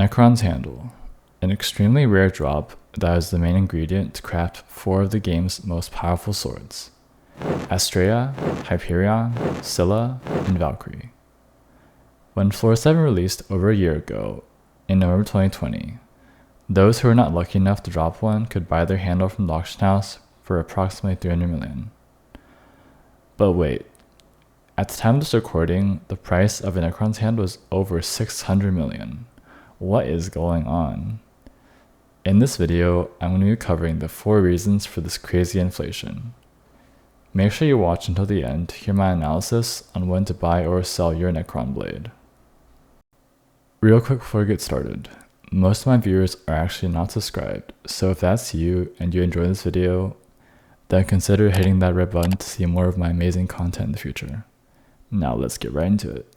Necron's Handle, an extremely rare drop that is the main ingredient to craft 4 of the game's most powerful swords: Astrea, Hyperion, Scylla, and Valkyrie. When Floor 7 released over a year ago, in November 2020, those who were not lucky enough to drop one could buy their handle from the auction house for approximately 300 million. But wait, at the time of this recording, the price of a Necron's handle was over 600 million. What is going on? In this video, I'm going to be covering the 4 reasons for this crazy inflation. Make sure you watch until the end to hear my analysis on when to buy or sell your Necron blade. Real quick before we get started, most of my viewers are actually not subscribed, so if that's you and you enjoy this video, then consider hitting that red button to see more of my amazing content in the future. Now let's get right into it.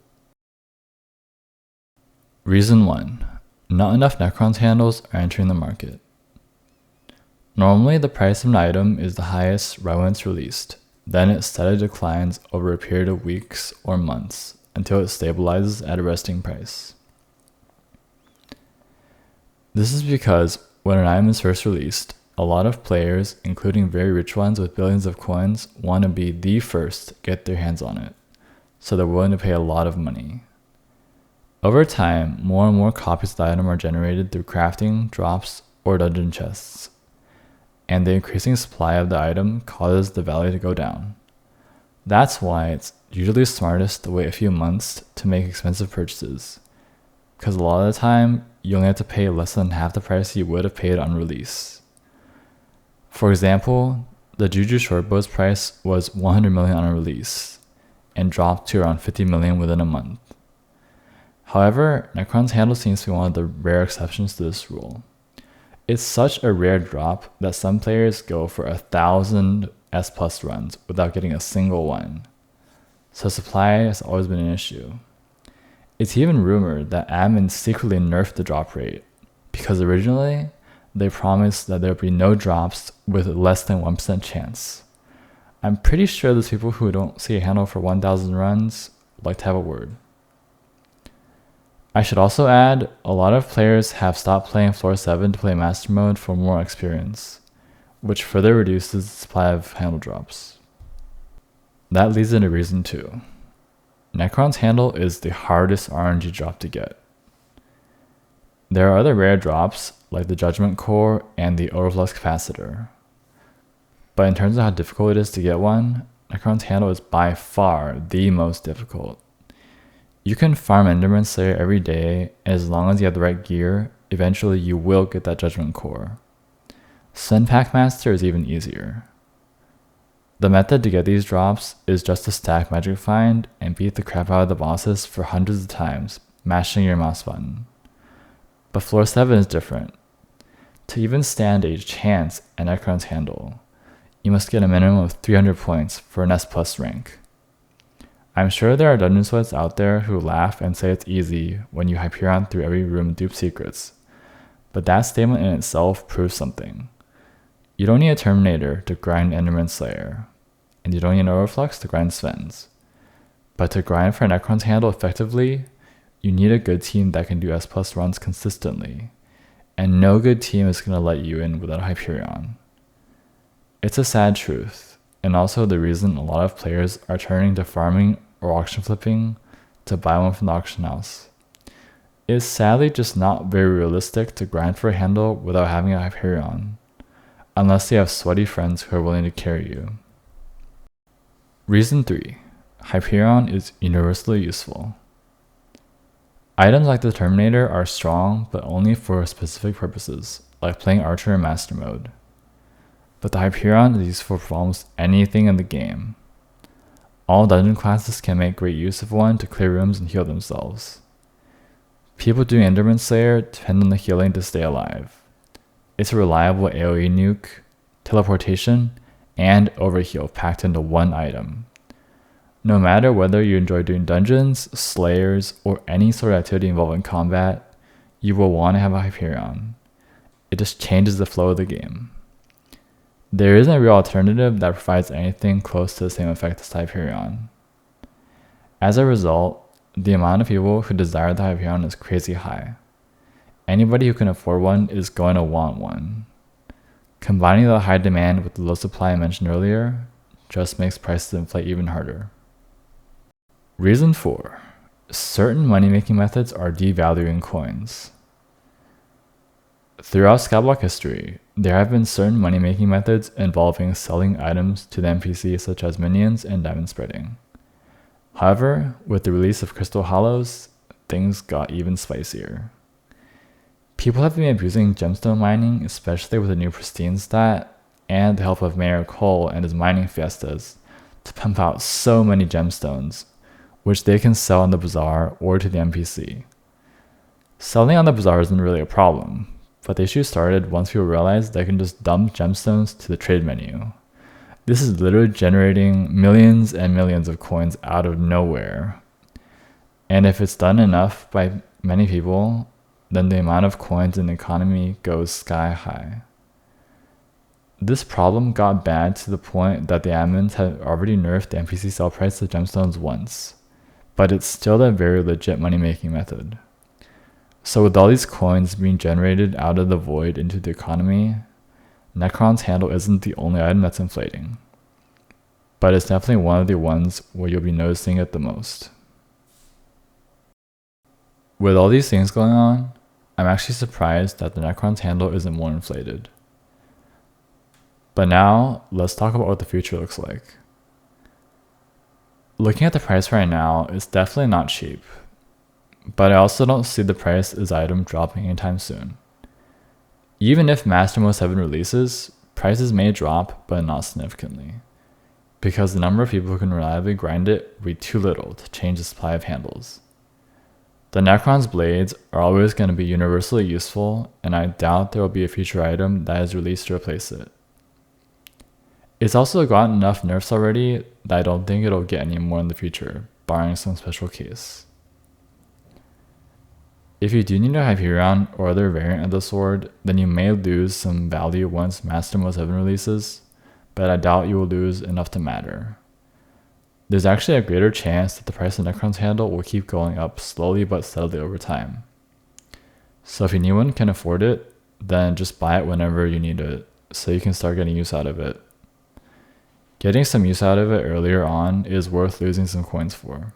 Reason 1. Not enough Necron's handles are entering the market. Normally, the price of an item is the highest right when it's released, then it steadily declines over a period of weeks or months until it stabilizes at a resting price. This is because when an item is first released, a lot of players, including very rich ones with billions of coins, want to be the first to get their hands on it, so they're willing to pay a lot of money. Over time, more and more copies of the item are generated through crafting, drops, or dungeon chests, and the increasing supply of the item causes the value to go down. That's why it's usually smartest to wait a few months to make expensive purchases, because a lot of the time, you only have to pay less than half the price you would have paid on release. For example, the Juju Shortbow's price was 100 million on release, and dropped to around 50 million within a month. However, Necron's handle seems to be one of the rare exceptions to this rule. It's such a rare drop that some players go for 1,000 S+ runs without getting a single one, so supply has always been an issue. It's even rumored that admins secretly nerfed the drop rate, because originally, they promised that there would be no drops with less than 1% chance. I'm pretty sure those people who don't see a handle for 1,000 runs would like to have a word. I should also add, a lot of players have stopped playing Floor 7 to play Master Mode for more experience, which further reduces the supply of handle drops. That leads into reason 2. Necron's handle is the hardest RNG drop to get. There are other rare drops, like the Judgment Core and the Overflux Capacitor. But in terms of how difficult it is to get one, Necron's handle is by far the most difficult. You can farm Enderman Slayer every day, and as long as you have the right gear, eventually you will get that Judgment Core. Sun Pack Master is even easier. The method to get these drops is just to stack Magic Find and beat the crap out of the bosses for hundreds of times, mashing your mouse button. But Floor 7 is different. To even stand a chance at Necron's handle, you must get a minimum of 300 points for an S+ rank. I'm sure there are dungeon sweats out there who laugh and say it's easy when you Hyperion through every room and dupe secrets, but that statement in itself proves something. You don't need a Terminator to grind Enderman Slayer, and you don't need an Overflux to grind Sven's. But to grind for Necron's handle effectively, you need a good team that can do S+ runs consistently, and no good team is going to let you in without Hyperion. It's a sad truth, and also the reason a lot of players are turning to farming or auction flipping to buy one from the auction house. It's sadly just not very realistic to grind for a handle without having a Hyperion, unless you have sweaty friends who are willing to carry you. Reason 3. Hyperion is universally useful. Items like the Terminator are strong, but only for specific purposes, like playing Archer in Master Mode. But the Hyperion is useful for almost anything in the game. All dungeon classes can make great use of one to clear rooms and heal themselves. People doing Enderman Slayer depend on the healing to stay alive. It's a reliable AoE nuke, teleportation, and overheal packed into one item. No matter whether you enjoy doing dungeons, slayers, or any sort of activity involving combat, you will want to have a Hyperion. It just changes the flow of the game. There isn't a real alternative that provides anything close to the same effect as Hyperion. As a result, the amount of people who desire the Hyperion is crazy high. Anybody who can afford one is going to want one. Combining the high demand with the low supply I mentioned earlier just makes prices inflate even harder. Reason 4. Certain money-making methods are devaluing coins. Throughout Skyblock history, there have been certain money-making methods involving selling items to the NPC such as minions and diamond spreading. However, with the release of Crystal Hollows, things got even spicier. People have been abusing gemstone mining, especially with the new pristine stat and the help of Mayor Cole and his mining fiestas, to pump out so many gemstones, which they can sell on the bazaar or to the NPC. Selling on the bazaar isn't really a problem, but the issue started once people realized they can just dump gemstones to the trade menu. This is literally generating millions and millions of coins out of nowhere. And if it's done enough by many people, then the amount of coins in the economy goes sky high. This problem got bad to the point that the admins had already nerfed the NPC sell price of gemstones once, but it's still a very legit money-making method. So with all these coins being generated out of the void into the economy, Necron's handle isn't the only item that's inflating, but it's definitely one of the ones where you'll be noticing it the most. With all these things going on, I'm actually surprised that the Necron's handle isn't more inflated. But now, let's talk about what the future looks like. Looking at the price right now, it's definitely not cheap, but I also don't see the price of this item dropping anytime soon. Even if Master Mode 7 releases, prices may drop, but not significantly, because the number of people who can reliably grind it will be too little to change the supply of handles. The Necron's blades are always going to be universally useful, and I doubt there will be a future item that is released to replace it. It's also gotten enough nerfs already that I don't think it'll get any more in the future, barring some special case. If you do need a Hyperion or other variant of the sword, then you may lose some value once Master Mode 7 releases, but I doubt you will lose enough to matter. There's actually a greater chance that the price of Necron's handle will keep going up slowly but steadily over time. So if anyone can afford it, then just buy it whenever you need it, so you can start getting use out of it. Getting some use out of it earlier on is worth losing some coins for.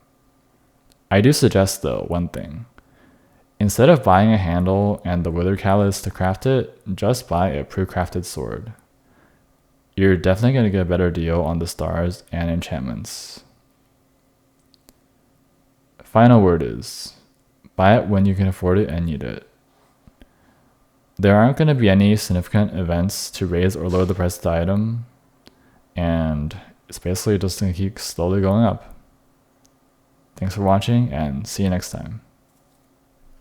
I do suggest though, one thing. Instead of buying a handle and the Wither Catalyst to craft it, just buy a pre-crafted sword. You're definitely going to get a better deal on the stars and enchantments. Final word is, buy it when you can afford it and need it. There aren't going to be any significant events to raise or lower the price of the item, and it's basically just going to keep slowly going up. Thanks for watching, and see you next time.